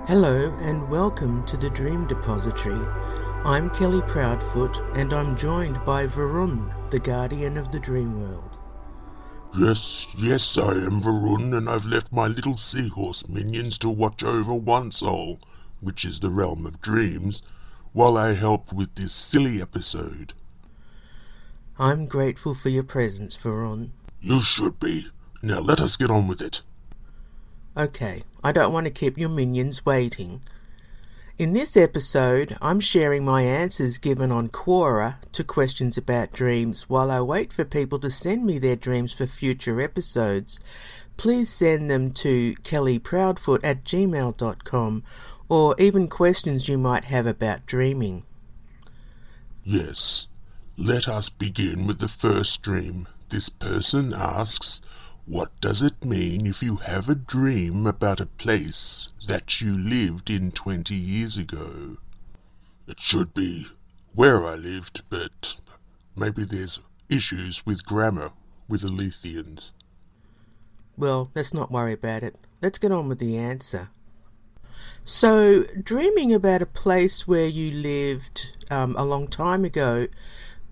Hello and welcome to the Dream Depository. I'm Kelly Proudfoot and I'm joined by Varun, the guardian of the Dreamworld. Yes, I am Varun, and I've left my little seahorse minions to watch over one soul, which is the realm of dreams, while I help with this silly episode. I'm grateful for your presence, Varun. You should be. Now let us get on with it. Okay, I don't want to keep your minions waiting. In this episode, I'm sharing my answers given on Quora to questions about dreams while I wait for people to send me their dreams for future episodes. Please send them to kellyproudfoot@gmail.com or even questions you might have about dreaming. Yes, let us begin with the first dream. This person asks, what does it mean if you have a dream about a place that you lived in 20 years ago? It should be where I lived, but maybe there's issues with grammar with the Letheans. Well, let's not worry about it. Let's get on with the answer. So, dreaming about a place where you lived a long time ago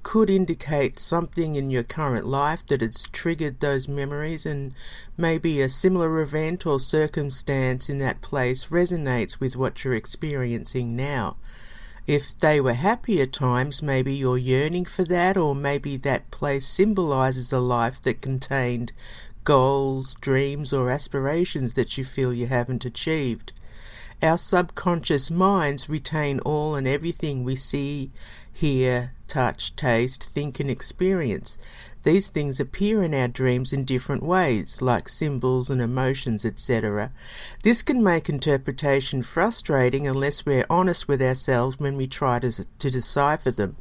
could indicate something in your current life that has triggered those memories, and maybe a similar event or circumstance in that place resonates with what you're experiencing now. If they were happier times, maybe you're yearning for that, or maybe that place symbolizes a life that contained goals, dreams, or aspirations that you feel you haven't achieved. Our subconscious minds retain all and everything we see, hear, touch, taste, think and experience. These things appear in our dreams in different ways, like symbols and emotions, etc. This can make interpretation frustrating unless we're honest with ourselves when we try to decipher them.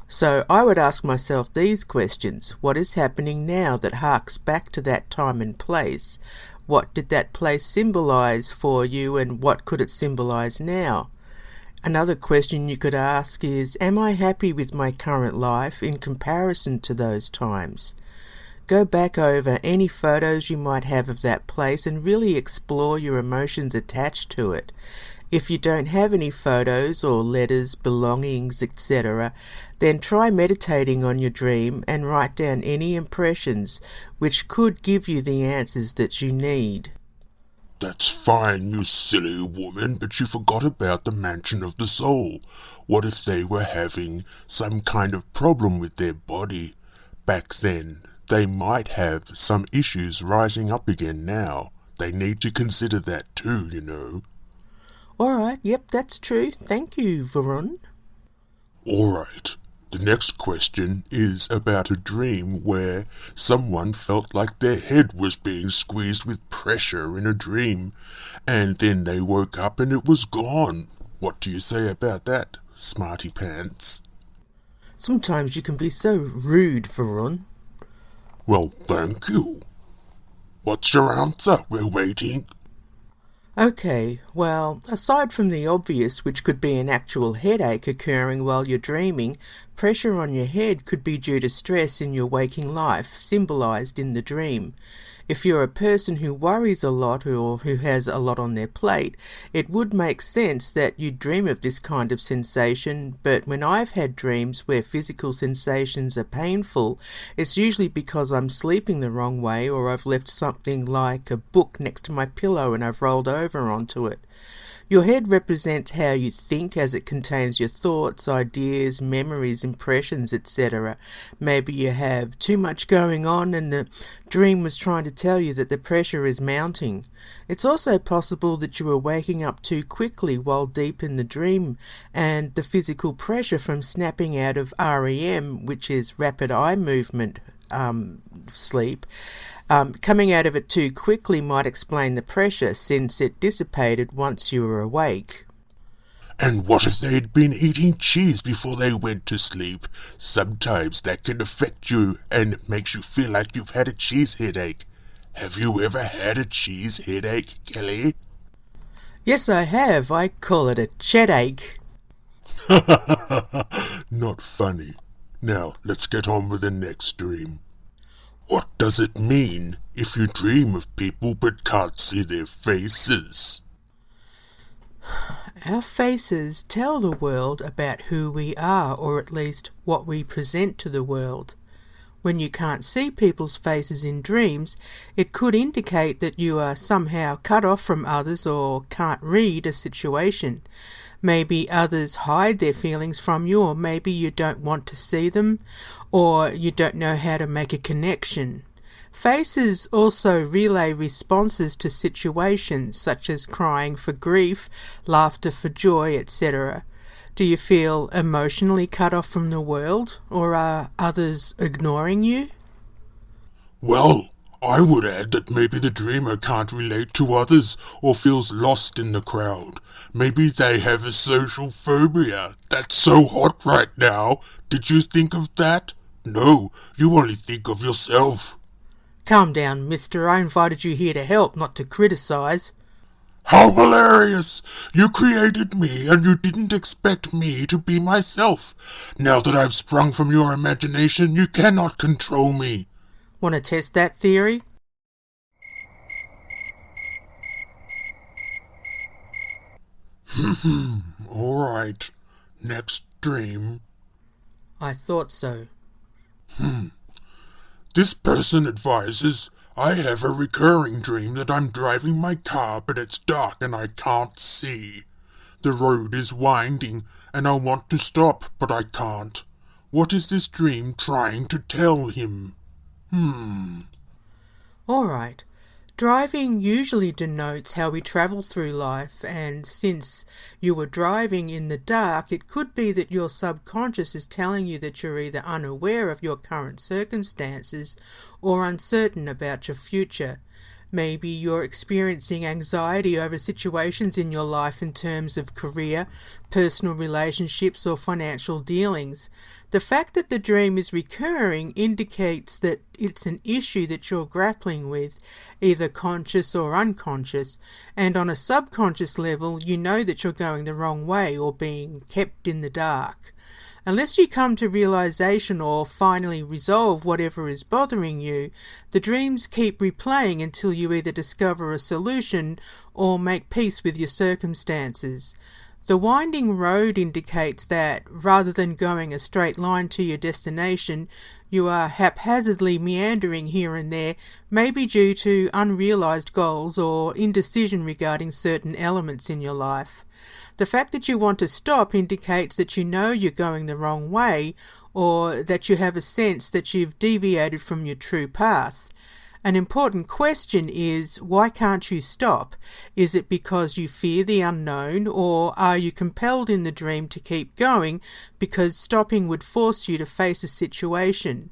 So I would ask myself these questions. What is happening now that harks back to that time and place? What did that place symbolize for you, and what could it symbolize now? Another question you could ask is, am I happy with my current life in comparison to those times? Go back over any photos you might have of that place and really explore your emotions attached to it. If you don't have any photos or letters, belongings, etc., then try meditating on your dream and write down any impressions which could give you the answers that you need. That's fine, you silly woman, but you forgot about the mansion of the soul. What if they were having some kind of problem with their body? Back then, they might have some issues rising up again now. They need to consider that too, you know. Alright, yep, that's true. Thank you, Varun. Alright. The next question is about a dream where someone felt like their head was being squeezed with pressure in a dream, and then they woke up and it was gone. What do you say about that, smarty pants? Sometimes you can be so rude, Varun. Well, thank you. What's your answer? We're waiting. Okay, well, aside from the obvious, which could be an actual headache occurring while you're dreaming, pressure on your head could be due to stress in your waking life, symbolized in the dream. If you're a person who worries a lot or who has a lot on their plate, it would make sense that you'd dream of this kind of sensation, but when I've had dreams where physical sensations are painful, it's usually because I'm sleeping the wrong way or I've left something like a book next to my pillow and I've rolled over onto it. Your head represents how you think, as it contains your thoughts, ideas, memories, impressions, etc. Maybe you have too much going on and the dream was trying to tell you that the pressure is mounting. It's also possible that you were waking up too quickly while deep in the dream, and the physical pressure from snapping out of REM, which is rapid eye movement sleep, coming out of it too quickly might explain the pressure, since it dissipated once you were awake. And what if they'd been eating cheese before they went to sleep? Sometimes that can affect you and it makes you feel like you've had a cheese headache. Have you ever had a cheese headache, Kelly? Yes, I have. I call it a chedache. Not funny. Now, let's get on with the next dream. What does it mean if you dream of people but can't see their faces? Our faces tell the world about who we are, or at least what we present to the world. When you can't see people's faces in dreams, it could indicate that you are somehow cut off from others or can't read a situation. Maybe others hide their feelings from you, or maybe you don't want to see them, or you don't know how to make a connection. Faces also relay responses to situations such as crying for grief, laughter for joy, etc. Do you feel emotionally cut off from the world, or are others ignoring you? Well, I would add that maybe the dreamer can't relate to others or feels lost in the crowd. Maybe they have a social phobia. That's so hot right now. Did you think of that? No, you only think of yourself. Calm down, mister. I invited you here to help, not to criticize. How hilarious! You created me, and you didn't expect me to be myself. Now that I've sprung from your imagination, you cannot control me. Want to test that theory? All right. Next dream. I thought so. This person advises, I have a recurring dream that I'm driving my car but it's dark and I can't see. The road is winding and I want to stop but I can't. What is this dream trying to tell him? All right. Driving usually denotes how we travel through life, and since you were driving in the dark, it could be that your subconscious is telling you that you're either unaware of your current circumstances or uncertain about your future. Maybe you're experiencing anxiety over situations in your life in terms of career, personal relationships, or financial dealings. The fact that the dream is recurring indicates that it's an issue that you're grappling with, either conscious or unconscious, and on a subconscious level you know that you're going the wrong way or being kept in the dark. Unless you come to realization or finally resolve whatever is bothering you, the dreams keep replaying until you either discover a solution or make peace with your circumstances. The winding road indicates that, rather than going a straight line to your destination, you are haphazardly meandering here and there, maybe due to unrealized goals or indecision regarding certain elements in your life. The fact that you want to stop indicates that you know you're going the wrong way, or that you have a sense that you've deviated from your true path. An important question is, why can't you stop? Is it because you fear the unknown, or are you compelled in the dream to keep going because stopping would force you to face a situation?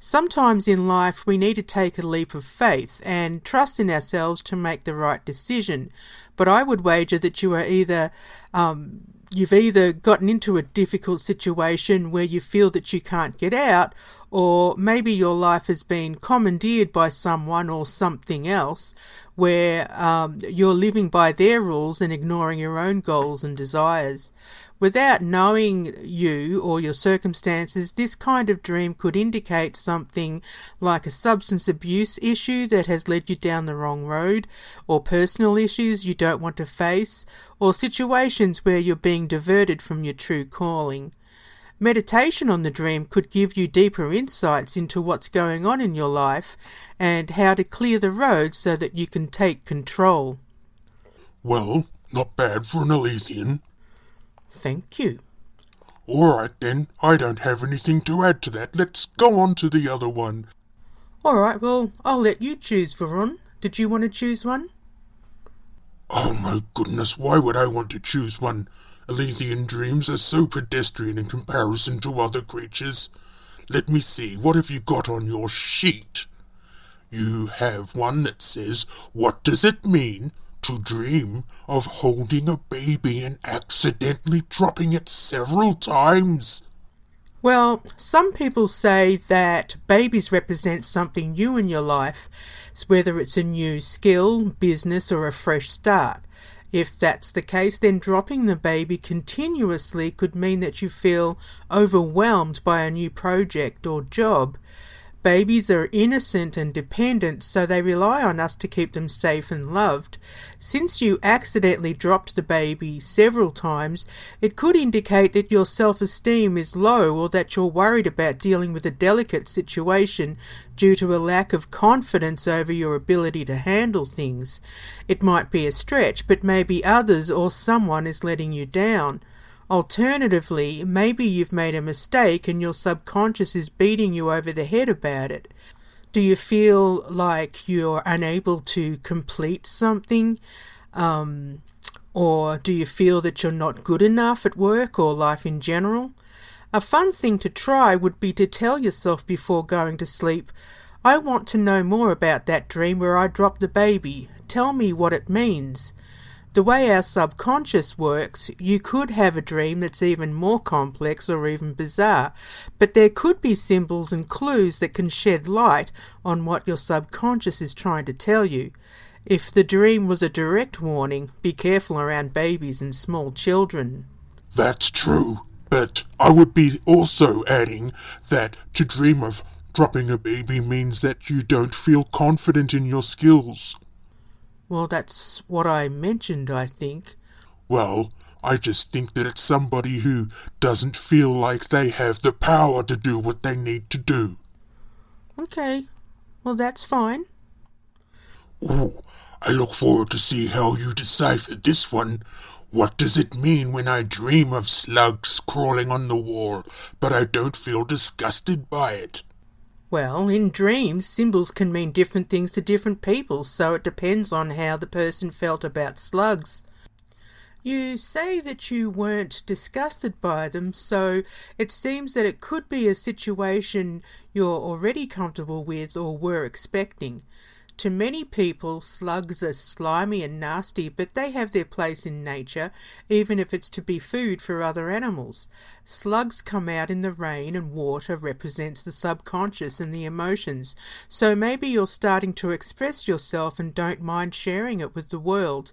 Sometimes in life we need to take a leap of faith and trust in ourselves to make the right decision, but I would wager that you are you've either gotten into a difficult situation where you feel that you can't get out, or maybe your life has been commandeered by someone or something else where you're living by their rules and ignoring your own goals and desires. Without knowing you or your circumstances, this kind of dream could indicate something like a substance abuse issue that has led you down the wrong road, or personal issues you don't want to face, or situations where you're being diverted from your true calling. Meditation on the dream could give you deeper insights into what's going on in your life and how to clear the road so that you can take control. Well, not bad for an Alethian. Thank you. All right then, I don't have anything to add to that. Let's go on to the other one. All right, well, I'll let you choose, Varun. Did you want to choose one? Oh my goodness, why would I want to choose one? Alethian dreams are so pedestrian in comparison to other creatures. Let me see, what have you got on your sheet? You have one that says, what does it mean to dream of holding a baby and accidentally dropping it several times? Well, some people say that babies represent something new in your life, whether it's a new skill, business, or a fresh start. If that's the case, then dropping the baby continuously could mean that you feel overwhelmed by a new project or job. Babies are innocent and dependent, so they rely on us to keep them safe and loved. Since you accidentally dropped the baby several times, it could indicate that your self-esteem is low or that you're worried about dealing with a delicate situation due to a lack of confidence over your ability to handle things. It might be a stretch, but maybe others or someone is letting you down. Alternatively, maybe you've made a mistake and your subconscious is beating you over the head about it. Do you feel like you're unable to complete something? Or do you feel that you're not good enough at work or life in general? A fun thing to try would be to tell yourself before going to sleep, "I want to know more about that dream where I dropped the baby. Tell me what it means." The way our subconscious works, you could have a dream that's even more complex or even bizarre, but there could be symbols and clues that can shed light on what your subconscious is trying to tell you. If the dream was a direct warning, be careful around babies and small children. That's true, but I would be also adding that to dream of dropping a baby means that you don't feel confident in your skills. Well, that's what I mentioned, I think. Well, I just think that it's somebody who doesn't feel like they have the power to do what they need to do. Okay, well that's fine. Ooh, I look forward to see how you decipher this one. What does it mean when I dream of slugs crawling on the wall, but I don't feel disgusted by it? Well, in dreams, symbols can mean different things to different people, so it depends on how the person felt about slugs. You say that you weren't disgusted by them, so it seems that it could be a situation you're already comfortable with or were expecting. To many people, slugs are slimy and nasty, but they have their place in nature, even if it's to be food for other animals. Slugs come out in the rain, and water represents the subconscious and the emotions, so maybe you're starting to express yourself and don't mind sharing it with the world.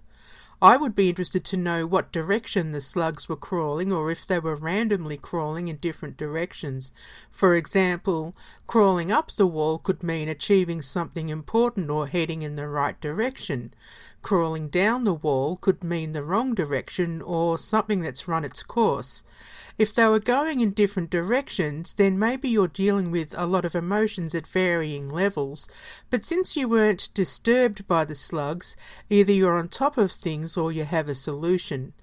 I would be interested to know what direction the slugs were crawling, or if they were randomly crawling in different directions. For example, crawling up the wall could mean achieving something important or heading in the right direction. Crawling down the wall could mean the wrong direction or something that's run its course. If they were going in different directions, then maybe you're dealing with a lot of emotions at varying levels. But since you weren't disturbed by the slugs, either you're on top of things or you have a solution.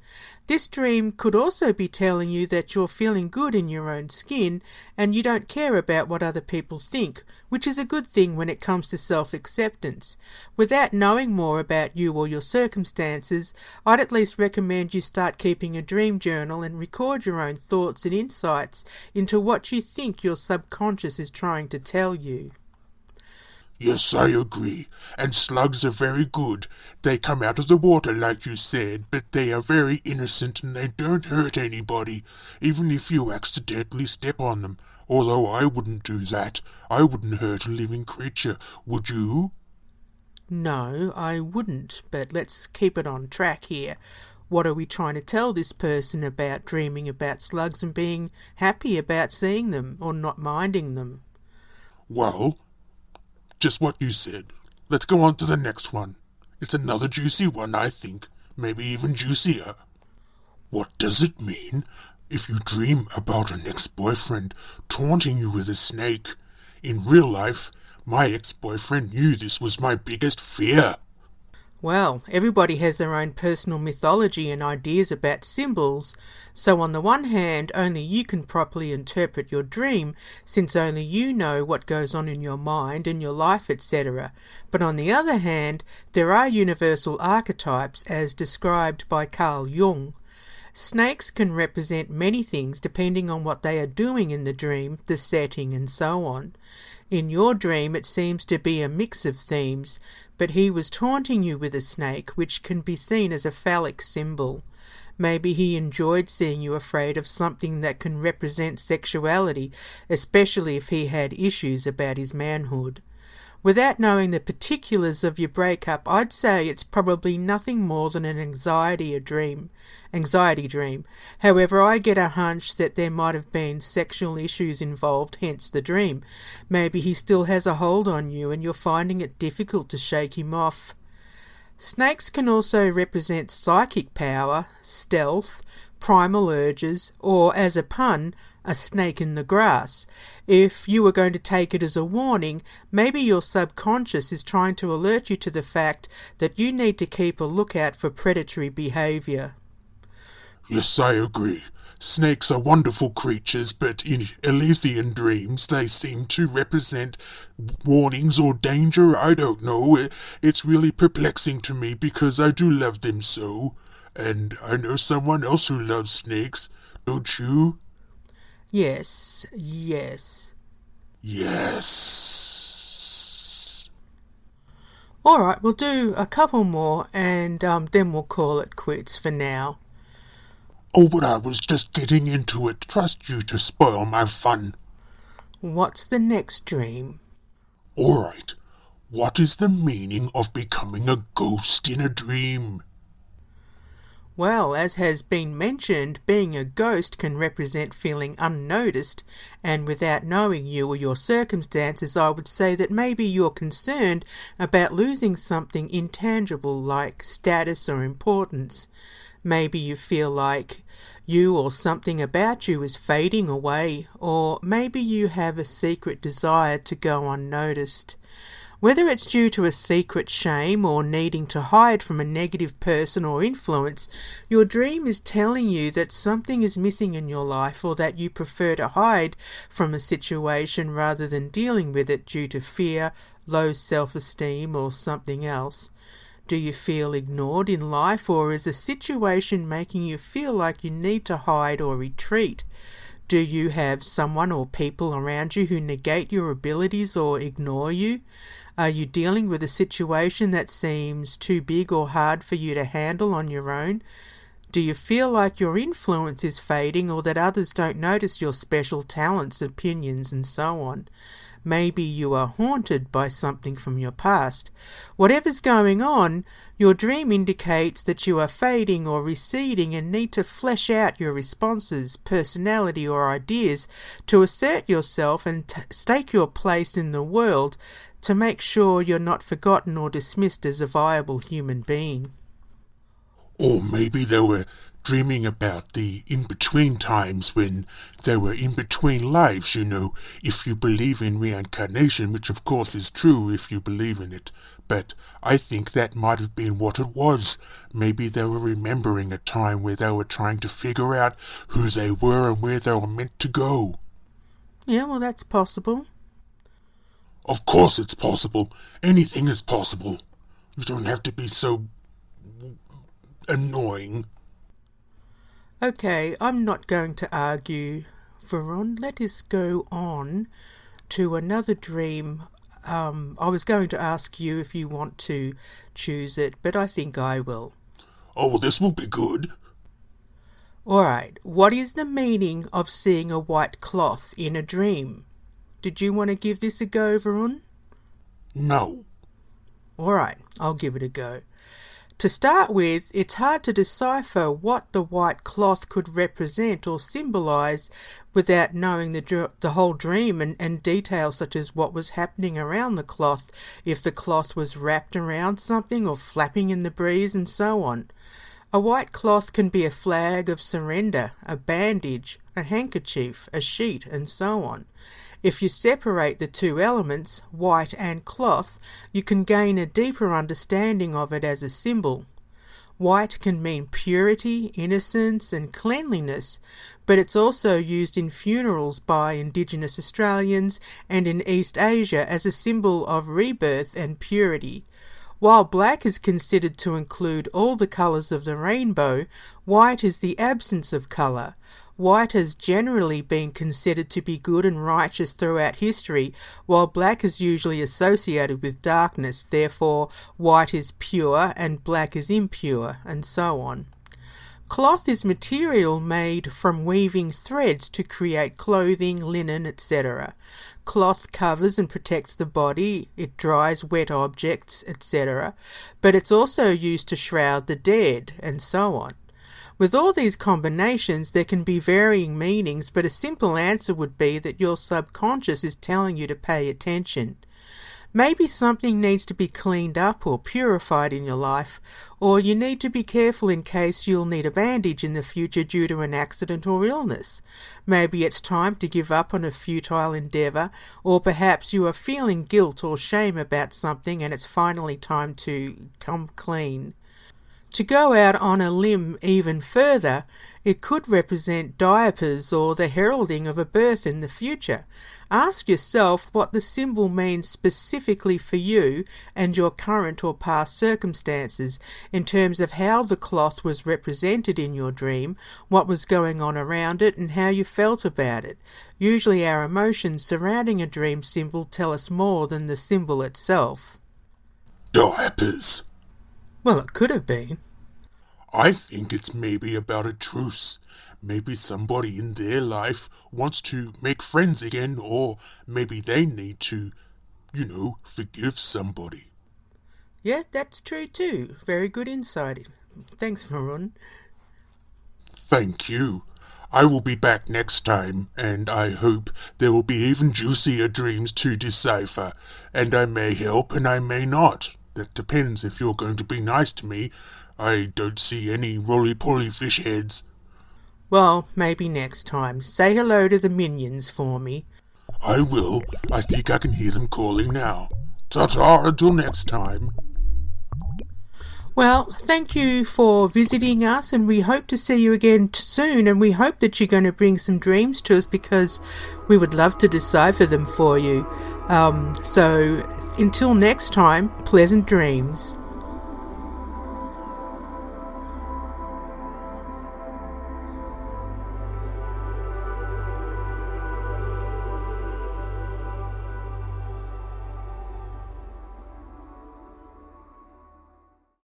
This dream could also be telling you that you're feeling good in your own skin and you don't care about what other people think, which is a good thing when it comes to self-acceptance. Without knowing more about you or your circumstances, I'd at least recommend you start keeping a dream journal and record your own thoughts and insights into what you think your subconscious is trying to tell you. Yes, I agree. And slugs are very good. They come out of the water like you said, but they are very innocent and they don't hurt anybody, even if you accidentally step on them. Although I wouldn't do that. I wouldn't hurt a living creature. Would you? No, I wouldn't, but let's keep it on track here. What are we trying to tell this person about dreaming about slugs and being happy about seeing them or not minding them? Well, just what you said. Let's go on to the next one. It's another juicy one, I think. Maybe even juicier. What does it mean if you dream about an ex-boyfriend taunting you with a snake? In real life, my ex-boyfriend knew this was my biggest fear. Well, everybody has their own personal mythology and ideas about symbols, so on the one hand, only you can properly interpret your dream, since only you know what goes on in your mind and your life, etc. But on the other hand, there are universal archetypes as described by Carl Jung. Snakes can represent many things depending on what they are doing in the dream, the setting, and so on. In your dream it seems to be a mix of themes, but he was taunting you with a snake, which can be seen as a phallic symbol. Maybe he enjoyed seeing you afraid of something that can represent sexuality, especially if he had issues about his manhood. Without knowing the particulars of your breakup, I'd say it's probably nothing more than an anxiety dream. However, I get a hunch that there might have been sexual issues involved, hence the dream. Maybe he still has a hold on you and you're finding it difficult to shake him off. Snakes can also represent psychic power, stealth, primal urges, or, as a pun, a snake in the grass. If you were going to take it as a warning, maybe your subconscious is trying to alert you to the fact that you need to keep a lookout for predatory behaviour. Yes, I agree. Snakes are wonderful creatures, but in Elysian dreams they seem to represent warnings or danger. I don't know. It's really perplexing to me because I do love them so. And I know someone else who loves snakes. Don't you? Yes. Alright, we'll do a couple more and then we'll call it quits for now. Oh, but I was just getting into it. Trust you to spoil my fun. What's the next dream? Alright, what is the meaning of becoming a ghost in a dream? Well, as has been mentioned, being a ghost can represent feeling unnoticed, and without knowing you or your circumstances, I would say that maybe you're concerned about losing something intangible like status or importance. Maybe you feel like you or something about you is fading away, or maybe you have a secret desire to go unnoticed. Whether it's due to a secret shame or needing to hide from a negative person or influence, your dream is telling you that something is missing in your life or that you prefer to hide from a situation rather than dealing with it due to fear, low self-esteem or something else. Do you feel ignored in life, or is a situation making you feel like you need to hide or retreat? Do you have someone or people around you who negate your abilities or ignore you? Are you dealing with a situation that seems too big or hard for you to handle on your own? Do you feel like your influence is fading or that others don't notice your special talents, opinions, and so on? Maybe you are haunted by something from your past. Whatever's going on, your dream indicates that you are fading or receding and need to flesh out your responses, personality or ideas to assert yourself and stake your place in the world to make sure you're not forgotten or dismissed as a viable human being. Or maybe they were dreaming about the in-between times when they were in-between lives, you know, if you believe in reincarnation, which of course is true if you believe in it. But I think that might have been what it was. Maybe they were remembering a time where they were trying to figure out who they were and where they were meant to go. Yeah, well, that's possible. Of course it's possible. Anything is possible. You don't have to be so annoying. Okay, I'm not going to argue, Varun. Let us go on to another dream. I was going to ask you if you want to choose it, but I think I will. Oh, well, this will be good. Alright, what is the meaning of seeing a white cloth in a dream? Did you want to give this a go, Varun? No. Alright, I'll give it a go. To start with, it's hard to decipher what the white cloth could represent or symbolise without knowing the whole dream and details such as what was happening around the cloth, if the cloth was wrapped around something or flapping in the breeze and so on. A white cloth can be a flag of surrender, a bandage, a handkerchief, a sheet, and so on. If you separate the two elements, white and cloth, you can gain a deeper understanding of it as a symbol. White can mean purity, innocence, and cleanliness, but it's also used in funerals by Indigenous Australians and in East Asia as a symbol of rebirth and purity. While black is considered to include all the colours of the rainbow, white is the absence of colour. White has generally been considered to be good and righteous throughout history, while black is usually associated with darkness, therefore white is pure and black is impure, and so on. Cloth is material made from weaving threads to create clothing, linen, etc. Cloth covers and protects the body, it dries wet objects, etc. But it's also used to shroud the dead, and so on. With all these combinations, there can be varying meanings, but a simple answer would be that your subconscious is telling you to pay attention. Maybe something needs to be cleaned up or purified in your life, or you need to be careful in case you'll need a bandage in the future due to an accident or illness. Maybe it's time to give up on a futile endeavour, or perhaps you are feeling guilt or shame about something and it's finally time to come clean. To go out on a limb even further, it could represent diapers or the heralding of a birth in the future. Ask yourself what the symbol means specifically for you and your current or past circumstances in terms of how the cloth was represented in your dream, what was going on around it, and how you felt about it. Usually our emotions surrounding a dream symbol tell us more than the symbol itself. Diapers. Well, it could have been. I think it's maybe about a truce. Maybe somebody in their life wants to make friends again, or maybe they need to, forgive somebody. Yeah, that's true too. Very good insight. Thanks, Varun. Thank you. I will be back next time, and I hope there will be even juicier dreams to decipher, and I may help and I may not. That depends if you're going to be nice to me. I don't see any roly-poly fish heads. Well, maybe next time. Say hello to the minions for me. I will. I think I can hear them calling now. Ta-ta until next time. Well, thank you for visiting us, and we hope to see you again soon, and we hope that you're going to bring some dreams to us because we would love to decipher them for you. So, until next time, pleasant dreams.